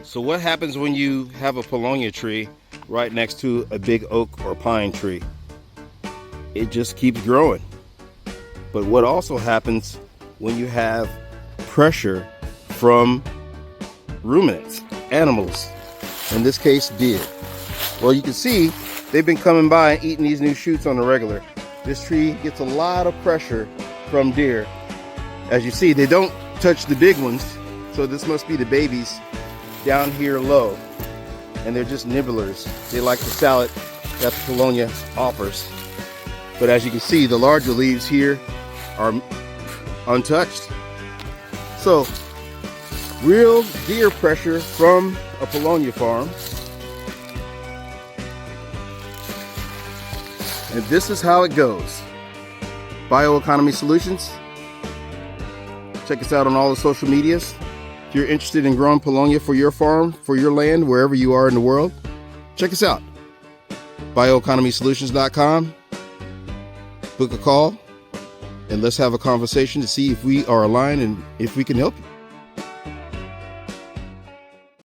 So what happens when you have a Paulownia tree right next to a big oak or pine tree? It just keeps growing. But what also happens when you have pressure from ruminants, animals, in this case deer? Well, you can see they've been coming by and eating these new shoots on the regular. This tree gets a lot of pressure from deer. As you see, they don't touch the big ones, so this must be the babies down here low, and they're just nibblers. They like the salad that the Paulownia offers. But as you can see, the larger leaves here are untouched. So, real deer pressure from a Paulownia farm. And this is how it goes. Bioeconomy Solutions. Check us out on all the social medias. If you're interested in growing Paulownia for your farm, for your land, wherever you are in the world, check us out. bioeconomysolutions.com. Book a call and let's have a conversation to see if we are aligned and if we can help you.